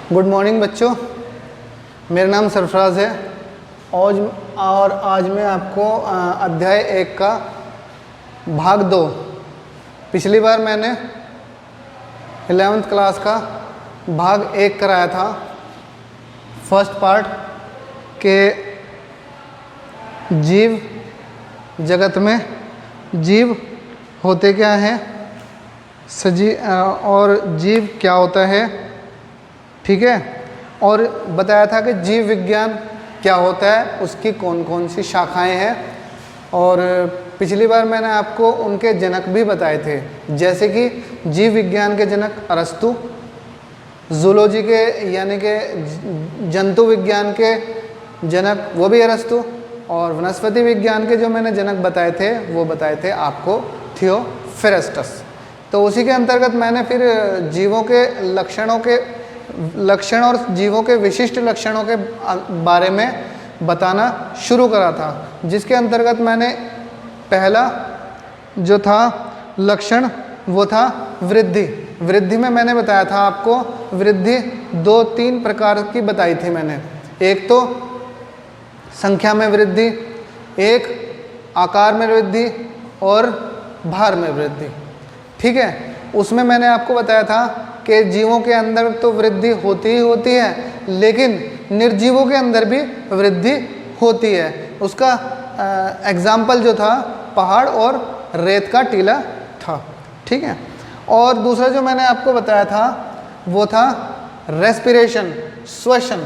Good morning बच्चों, मेरा नाम सरफराज है। आज मैं आपको अध्याय 1 का भाग 2, पिछली बार मैंने 11th क्लास का भाग 1 कराया था, फर्स्ट पार्ट के जीव जगत में जीव होते क्या हैं, और जीव क्या होता है, ठीक है। और बताया था कि जीव विज्ञान क्या होता है, उसकी कौन कौन सी शाखाएं हैं। और पिछली बार मैंने आपको उनके जनक भी बताए थे, जैसे कि जीव विज्ञान के जनक अरस्तु, जूलॉजी के यानी कि जंतु विज्ञान के जनक वो भी अरस्तु, और वनस्पति विज्ञान के जो मैंने जनक बताए थे वो बताए थे आपको थियोफ्रेस्टस। तो उसी के अंतर्गत मैंने फिर जीवों के लक्षण और जीवों के विशिष्ट लक्षणों के बारे में बताना शुरू करा था, जिसके अंतर्गत मैंने पहला जो था लक्षण वो था वृद्धि। वृद्धि में मैंने बताया था आपको, वृद्धि 2-3 प्रकार की बताई थी मैंने। एक तो संख्या में वृद्धि, एक आकार में वृद्धि और भार में वृद्धि, ठीक है। उसमें मैंने आपको बताया था कि जीवों के अंदर तो वृद्धि होती ही होती है, लेकिन निर्जीवों के अंदर भी वृद्धि होती है। उसका एग्जाम्पल जो था पहाड़ और रेत का टीला था, ठीक है। और दूसरा जो मैंने आपको बताया था वो था रेस्पिरेशन, श्वसन,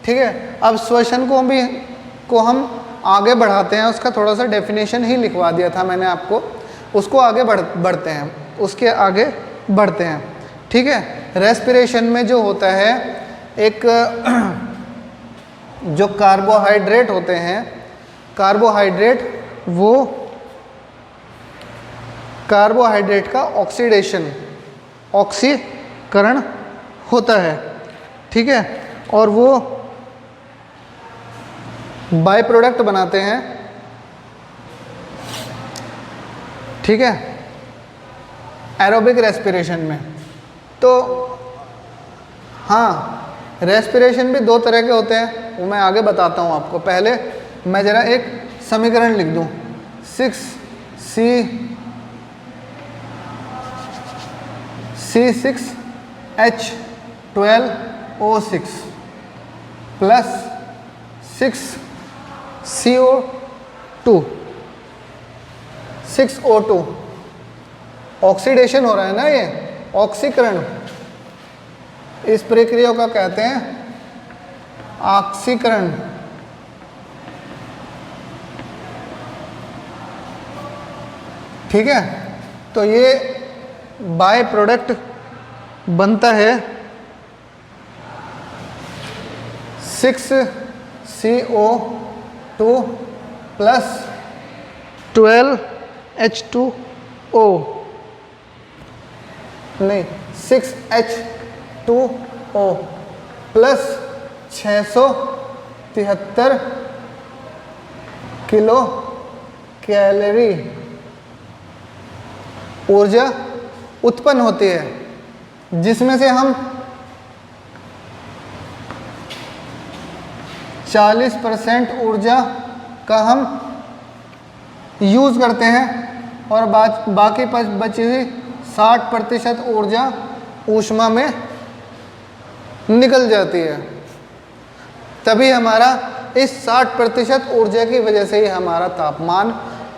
ठीक है। अब श्वसन को हम आगे बढ़ाते हैं, उसका थोड़ा सा डेफिनेशन ही लिखवा दिया था मैंने आपको, उसको आगे बढ़ते हैं, उसके आगे बढ़ते हैं, ठीक है। रेस्पिरेशन में जो होता है, एक जो कार्बोहाइड्रेट होते हैं, कार्बोहाइड्रेट का ऑक्सीकरण होता है, ठीक है। और वो बाय प्रोडक्ट बनाते हैं, ठीक है, एरोबिक रेस्पिरेशन में। तो हाँ, रेस्पिरेशन भी 2 तरह के होते हैं, वो मैं आगे बताता हूँ आपको। पहले मैं ज़रा एक समीकरण लिख दूँ, 6C6H12O6 प्लस 6CO2 ऑक्सीडेशन हो रहा है ना, ये ऑक्सीकरण, इस प्रक्रिया का कहते हैं ऑक्सीकरण, ठीक है। तो ये बाय प्रोडक्ट बनता है 6CO2 प्लस 12H2O, नहीं 6H2O प्लस 673 किलो कैलोरी ऊर्जा उत्पन्न होती है, जिसमें से हम 40% ऊर्जा का हम यूज़ करते हैं और बाकी बची हुई 60% ऊर्जा ऊष्मा में निकल जाती है। तभी हमारा इस 60% ऊर्जा की वजह से ही हमारा तापमान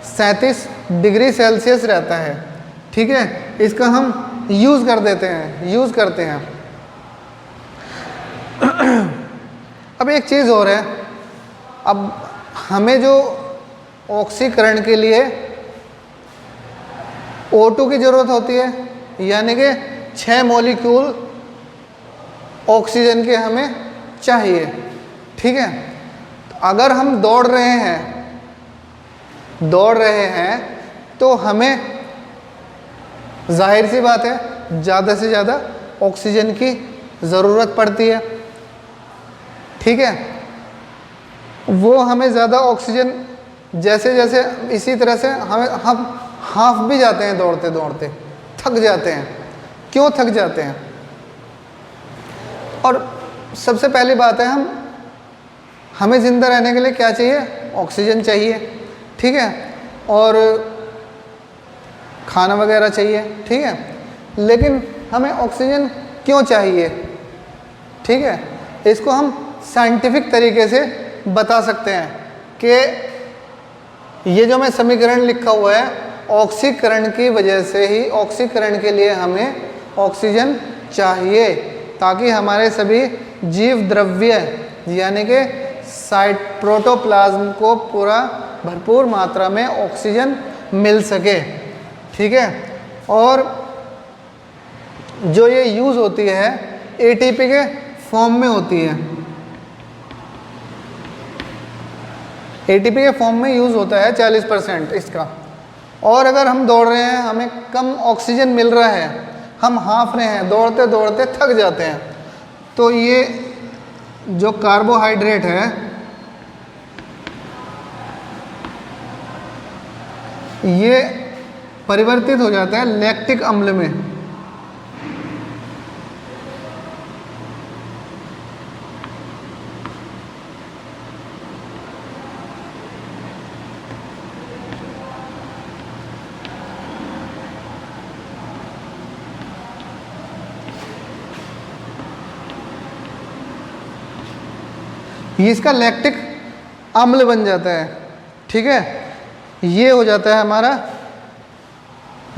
37 डिग्री सेल्सियस रहता है, ठीक है। इसका हम यूज़ करते हैं। अब एक चीज़ और है, अब हमें जो ऑक्सीकरण के लिए O2 की ज़रूरत होती है, यानी कि 6 मॉलिक्यूल ऑक्सीजन के हमें चाहिए, ठीक है। अगर हम दौड़ रहे हैं तो हमें जाहिर सी बात है ज़्यादा से ज़्यादा ऑक्सीजन की ज़रूरत पड़ती है, ठीक है। वो हमें ज़्यादा ऑक्सीजन जैसे इसी तरह से हम हाफ भी जाते हैं, दौड़ते थक जाते हैं। क्यों थक जाते हैं? और सबसे पहली बात है हमें ज़िंदा रहने के लिए क्या चाहिए? ऑक्सीजन चाहिए, ठीक है, और खाना वगैरह चाहिए, ठीक है। लेकिन हमें ऑक्सीजन क्यों चाहिए? ठीक है, इसको हम साइंटिफिक तरीके से बता सकते हैं कि ये जो मैं समीकरण लिखा हुआ है, ऑक्सीकरण की वजह से ही, ऑक्सीकरण के लिए हमें ऑक्सीजन चाहिए ताकि हमारे सभी जीव द्रव्य यानी कि प्रोटोप्लाज्म को पूरा भरपूर मात्रा में ऑक्सीजन मिल सके, ठीक है। और जो ये यूज़ होती है एटीपी के फॉर्म में होती है, एटीपी के फॉर्म में यूज़ होता है 40% इसका। और अगर हम दौड़ रहे हैं, हमें कम ऑक्सीजन मिल रहा है, हम हाँफ रहे हैं, दौड़ते दौड़ते थक जाते हैं, तो ये जो कार्बोहाइड्रेट है ये परिवर्तित हो जाता है लैक्टिक अम्ल में। ये इसका लैक्टिक अम्ल बन जाता है, ठीक है। ये हो जाता है हमारा,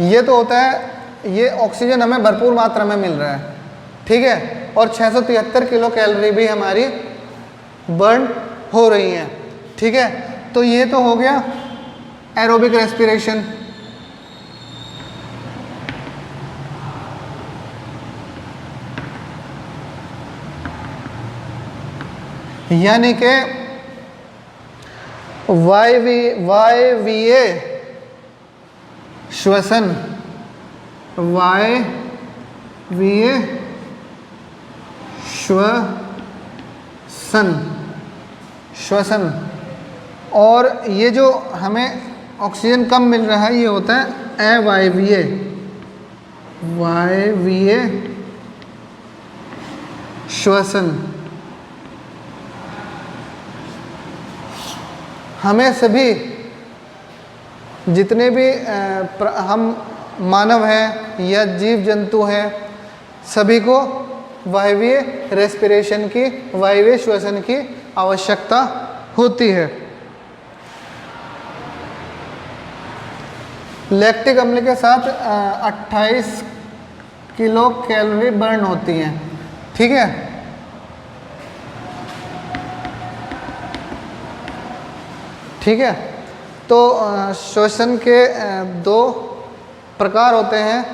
ये तो होता है, ये ऑक्सीजन हमें भरपूर मात्रा में मिल रहा है, ठीक है, और 673 किलो कैलोरी भी हमारी बर्न हो रही हैं, ठीक है। तो ये तो हो गया एरोबिक रेस्पिरेशन। यानी कि वायवीय श्वसन, वायवीय श्वसन, और ये जो हमें ऑक्सीजन कम मिल रहा है ये होता है अवायवीय, वायवीय श्वसन। हमें सभी जितने भी हम मानव हैं या जीव जंतु हैं, सभी को वायवीय रेस्पिरेशन की, वायवीय श्वसन की आवश्यकता होती है। लैक्टिक अम्ल के साथ 28 किलो कैलोरी बर्न होती हैं, ठीक है। ठीक है, तो श्वसन के दो प्रकार होते हैं।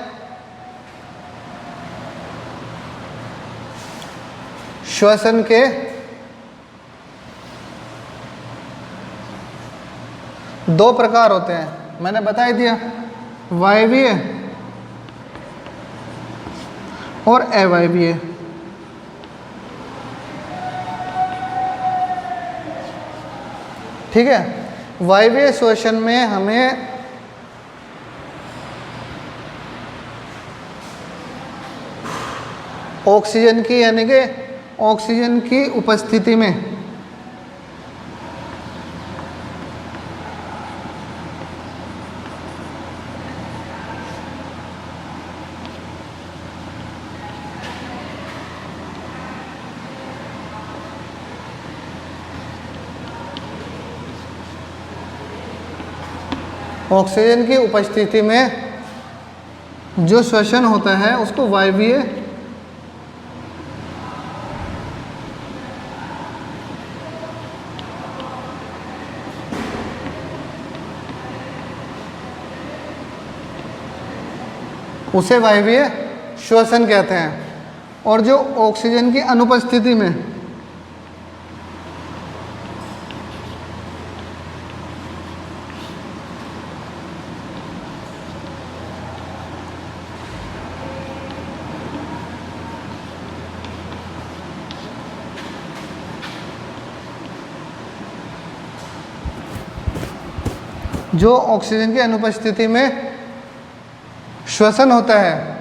श्वसन के दो प्रकार होते हैं, मैंने बता ही दिया, वायवीय और अवायवीय। ठीक है, वायवीय श्वसन में हमें ऑक्सीजन की, यानी कि ऑक्सीजन की उपस्थिति में ऑक्सीजन की उपस्थिति में जो श्वसन होता है उसको वायवीय उसे वायवीय श्वसन कहते हैं। और जो ऑक्सीजन की अनुपस्थिति में जो ऑक्सीजन की अनुपस्थिति में श्वसन होता है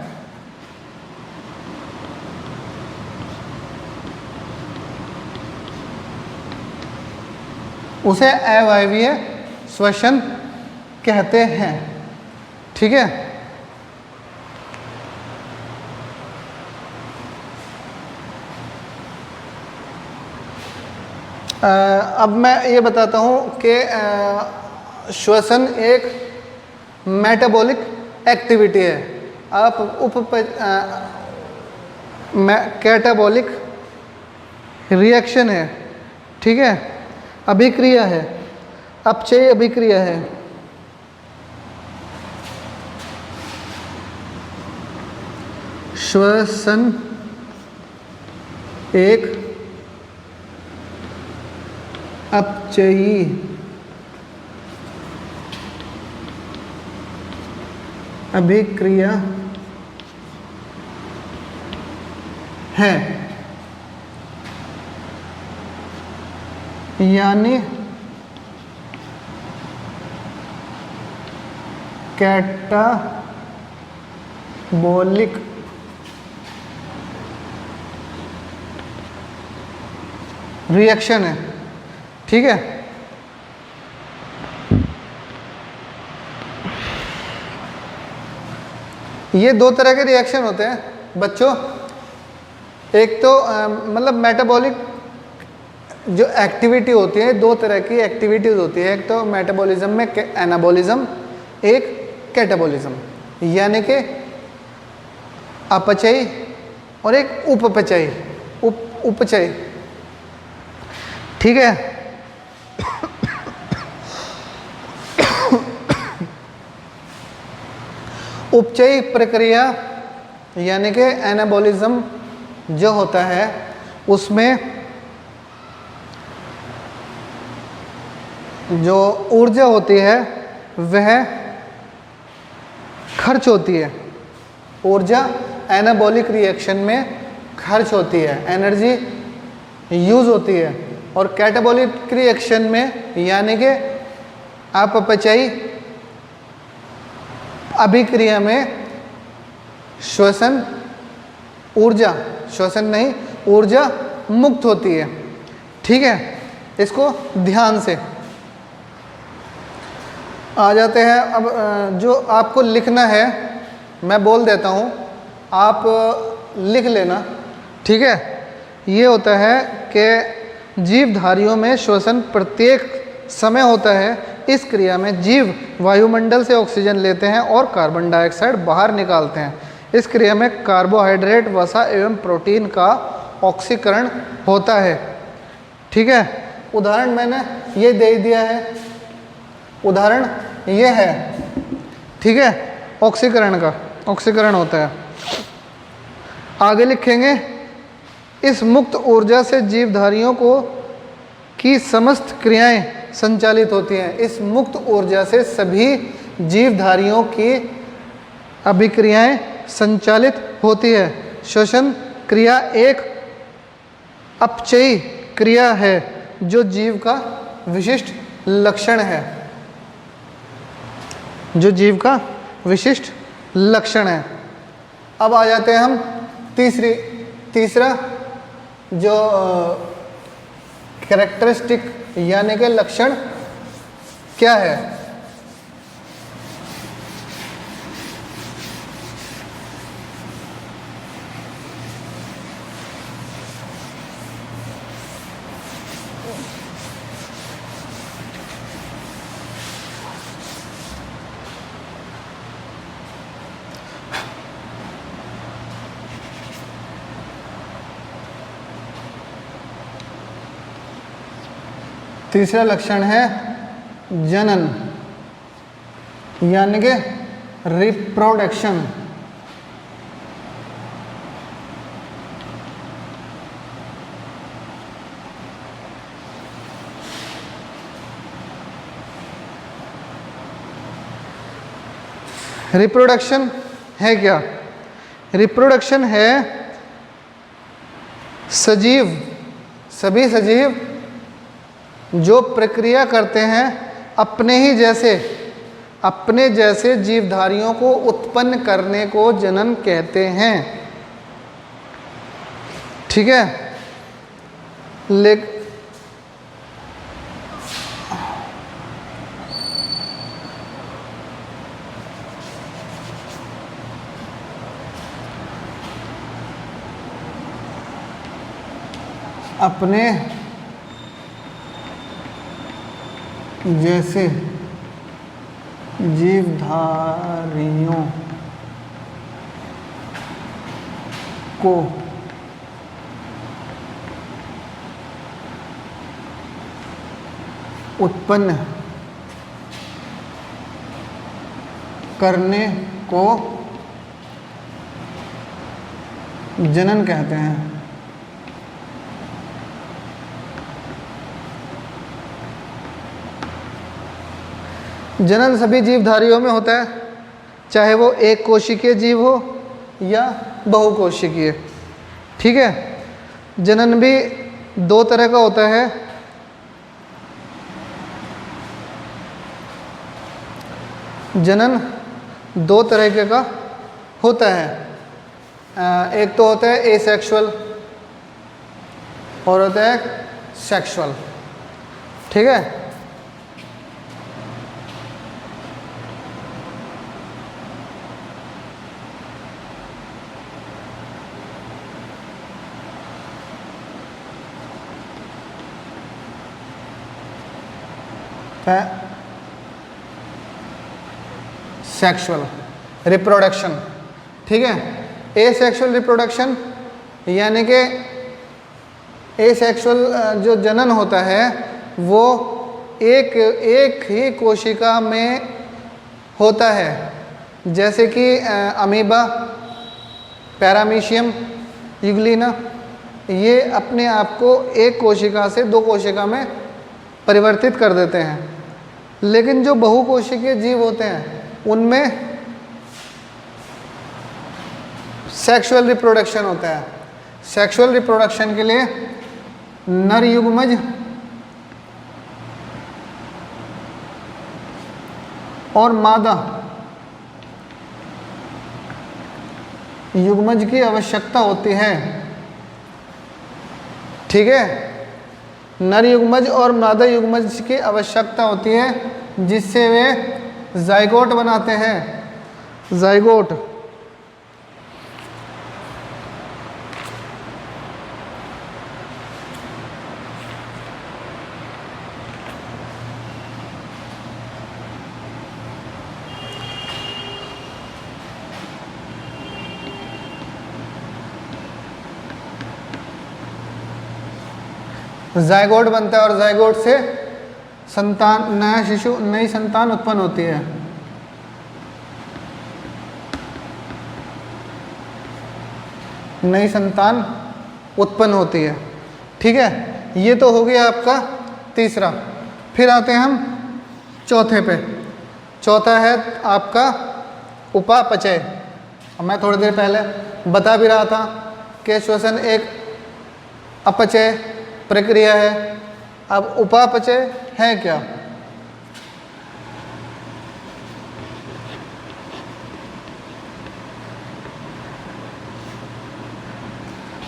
उसे अवायवीय श्वसन कहते हैं। ठीक है, अब मैं ये बताता हूँ कि श्वसन एक मेटाबॉलिक एक्टिविटी है। आप कैटाबॉलिक रिएक्शन है। ठीक है, अभिक्रिया है, अपचयी अभिक्रिया है। श्वसन एक अपचयी अभिक्रिया है, यानी कैटाबॉलिक रिएक्शन है। ठीक है, ये दो तरह के रिएक्शन होते हैं बच्चों। एक तो मतलब मेटाबॉलिक जो एक्टिविटी होती है, दो तरह की एक्टिविटीज होती है। एक तो मेटाबॉलिज्म में एनाबॉलिज्म, एक कैटाबॉलिज्म, यानी कि अपचयी और एक उपपचयी उपचयी। ठीक है, उपचयी प्रक्रिया यानी कि एनाबॉलिज्म जो होता है उसमें जो ऊर्जा होती है वह खर्च होती है। ऊर्जा एनाबॉलिक रिएक्शन में खर्च होती है, एनर्जी यूज होती है। और कैटाबॉलिक रिएक्शन में यानी कि अपचयी अभिक्रिया में श्वसन ऊर्जा, श्वसन नहीं, ऊर्जा मुक्त होती है। ठीक है, इसको ध्यान से आ जाते हैं। अब जो आपको लिखना है मैं बोल देता हूँ, आप लिख लेना। ठीक है, ये होता है कि जीवधारियों में श्वसन प्रत्येक समय होता है। इस क्रिया में जीव वायुमंडल से ऑक्सीजन लेते हैं और कार्बन डाइऑक्साइड बाहर निकालते हैं। इस क्रिया में कार्बोहाइड्रेट, वसा एवं प्रोटीन का ऑक्सीकरण होता है। ठीक है, उदाहरण मैंने ये दे दिया है, उदाहरण ये है। ठीक है, ऑक्सीकरण का ऑक्सीकरण होता है। आगे लिखेंगे, इस मुक्त ऊर्जा से जीवधारियों को की समस्त क्रियाएं संचालित होती हैं। इस मुक्त ऊर्जा से सभी जीवधारियों की अभिक्रियाएं संचालित होती है। श्वसन क्रिया एक अपचयी क्रिया है जो जीव का विशिष्ट लक्षण है, जो जीव का विशिष्ट लक्षण है। अब आ जाते हैं हम तीसरा जो कैरेक्टरिस्टिक यानी कि लक्षण क्या है। तीसरा लक्षण है जनन यानी कि रिप्रोडक्शन। रिप्रोडक्शन है क्या? रिप्रोडक्शन है सजीव, सभी सजीव जो प्रक्रिया करते हैं अपने जैसे जीवधारियों को उत्पन्न करने को जनन कहते हैं। ठीक है, अपने जैसे जीवधारियों को उत्पन्न करने को जनन कहते हैं। जनन सभी जीवधारियों में होता है, चाहे वो एक कोशिकीय जीव हो या बहुकोशिकीय। ठीक है। जनन भी दो तरह का होता है। जनन दो तरीके का होता है। एक तो होता है एसेक्सुअल और होता है सेक्सुअल। ठीक है। Sexual reproduction. ठीक है। एसेक्सुअल रिप्रोडक्शन यानी कि एसेक्सुअल जो जनन होता है वो एक ही कोशिका में होता है, जैसे कि अमीबा, पैरामीशियम, यूग्लिना, ये अपने आप को एक कोशिका से दो कोशिका में परिवर्तित कर देते हैं। लेकिन जो बहुकोशिकीय जीव होते हैं उनमें सेक्सुअल रिप्रोडक्शन होता है। सेक्सुअल रिप्रोडक्शन के लिए नर युग्मज और मादा युग्मज की आवश्यकता होती है। ठीक है। नर युग्मज और मादा युग्मज की आवश्यकता होती है जिससे वे जाइगोट बनाते हैं। जाइगोट जाइगोट बनता है और जाइगोट से संतान, नया शिशु, नई संतान उत्पन्न होती है। नई संतान उत्पन्न होती है। ठीक है। ये तो हो गया आपका तीसरा। फिर आते हैं हम चौथे पे। चौथा है आपका उपापचय। मैं थोड़ी देर पहले बता भी रहा था कि श्वसन एक अपचय प्रक्रिया है। अब उपापचय है क्या?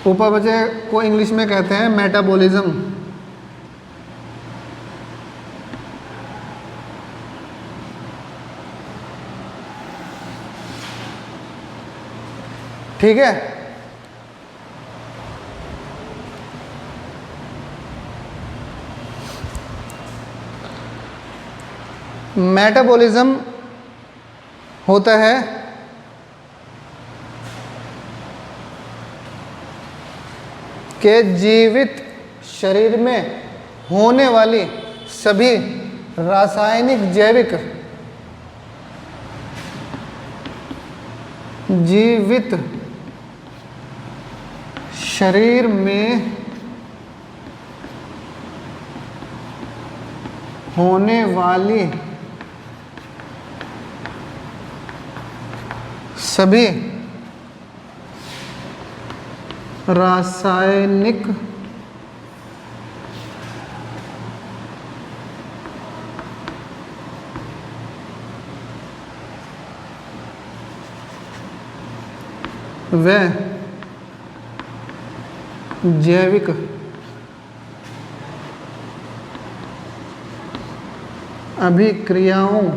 उपापचय को इंग्लिश में कहते हैं मेटाबॉलिज्म। ठीक है। मेटाबॉलिज्म होता है कि जीवित शरीर में होने वाली सभी रासायनिक, जैविक, जीवित शरीर में होने वाली सभी रासायनिक, व जैविक अभिक्रियाओं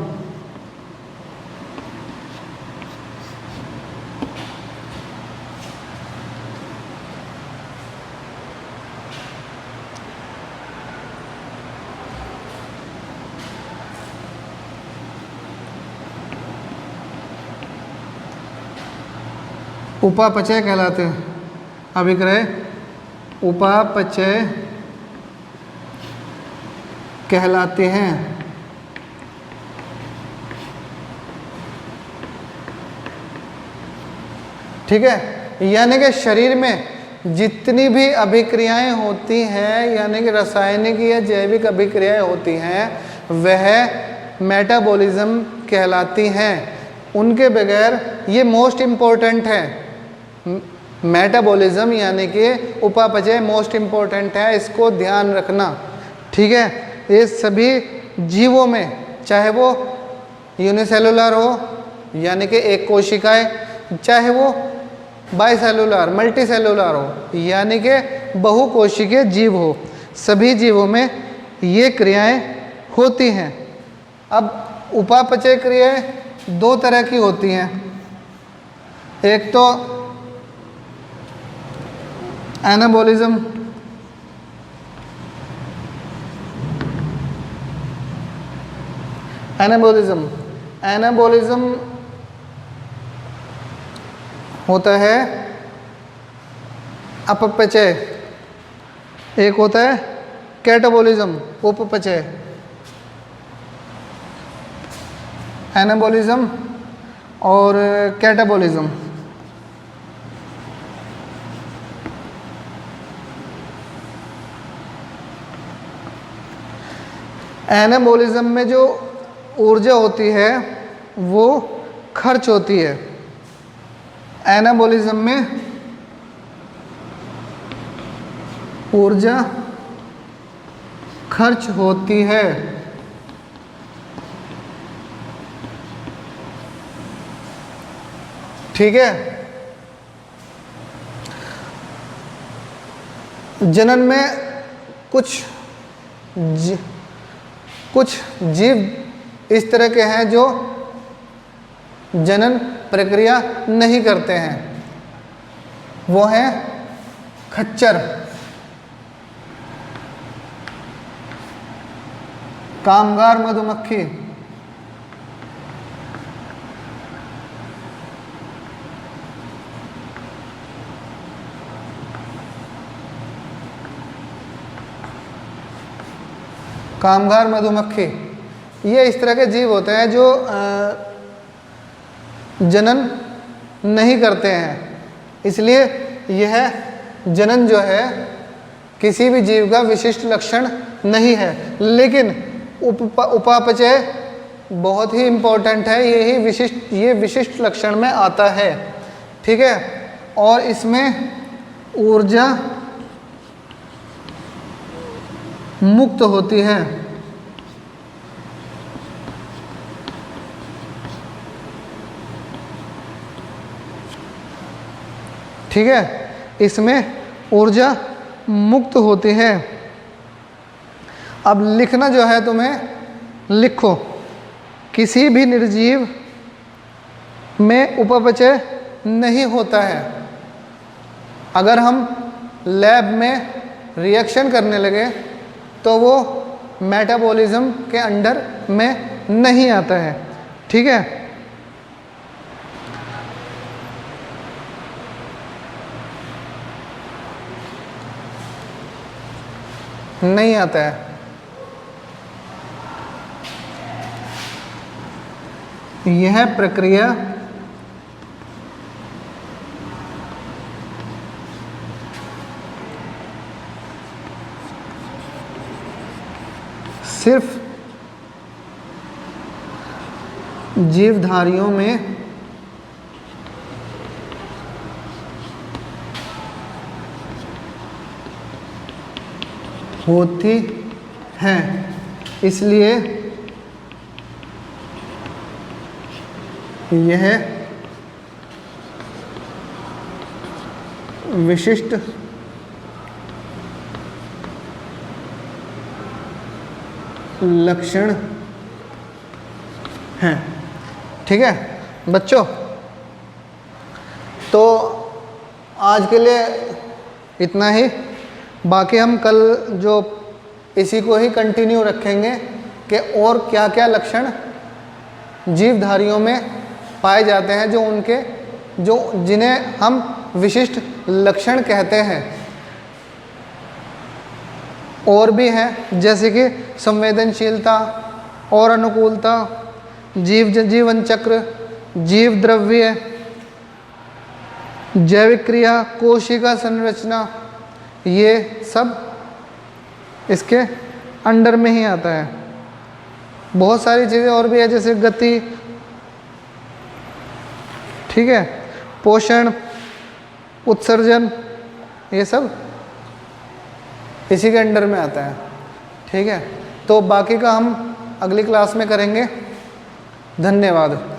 उपापचय कहलाते हैं। अभिक्रय उपापचय कहलाते हैं। ठीक है, यानी कि शरीर में जितनी भी अभिक्रियाएं होती हैं, यानी कि रासायनिक या जैविक अभिक्रियाएं होती हैं, वह मेटाबॉलिज्म कहलाती हैं। उनके बगैर, ये मोस्ट इम्पोर्टेंट है, मेटाबॉलिज्म यानी कि उपापचय मोस्ट इम्पोर्टेंट है, इसको ध्यान रखना। ठीक है, ये सभी जीवों में, चाहे वो यूनिसेलुलर हो यानी कि एक कोशिकाएं, चाहे वो बाइसेलुलर मल्टीसेलुलर हो यानी कि बहुकोशिकीय जीव हो, सभी जीवों में ये क्रियाएं होती हैं। अब उपापचय क्रियाएं दो तरह की होती हैं। एक तो एनाबॉलिज्म, एनाबॉलिज्म होता है अपपचय, एक होता है कैटाबॉलिज्म उपपचय। एनाबॉलिज्म और कैटाबॉलिज्म। एनाबॉलिज्म में जो ऊर्जा होती है वो खर्च होती है। एनाबॉलिज्म में ऊर्जा खर्च होती है। ठीक है, जनन में कुछ जीव इस तरह के हैं जो जनन प्रक्रिया नहीं करते हैं, वो हैं खच्चर, कामगार मधुमक्खी, कामगार मधुमक्खी, ये इस तरह के जीव होते हैं जो जनन नहीं करते हैं। इसलिए यह जनन जो है किसी भी जीव का विशिष्ट लक्षण नहीं है, लेकिन उपापचय बहुत ही इम्पोर्टेंट है, ये विशिष्ट लक्षण में आता है। ठीक है, और इसमें ऊर्जा मुक्त होती है। ठीक है, इसमें ऊर्जा मुक्त होती है। अब लिखना जो है तुम्हें, लिखो, किसी भी निर्जीव में उपापचय नहीं होता है। अगर हम लैब में रिएक्शन करने लगे तो वो मेटाबॉलिज्म के अंडर में नहीं आता है। ठीक है, नहीं आता है। यह प्रक्रिया सिर्फ जीवधारियों में होती है, इसलिए यह विशिष्ट लक्षण है। ठीक है बच्चों, तो आज के लिए इतना ही। बाकी हम कल जो इसी को ही कंटिन्यू रखेंगे कि और क्या क्या लक्षण जीवधारियों में पाए जाते हैं जो उनके जो जिन्हें हम विशिष्ट लक्षण कहते हैं। और भी हैं जैसे कि संवेदनशीलता और अनुकूलता, जीवन चक्र, जीव द्रव्य, जैविक क्रिया, कोशिका संरचना, ये सब इसके अंडर में ही आता है। बहुत सारी चीज़ें और भी है जैसे गति, ठीक है, पोषण, उत्सर्जन, ये सब इसी के अंडर में आता है। ठीक है, तो बाकी का हम अगली क्लास में करेंगे। धन्यवाद।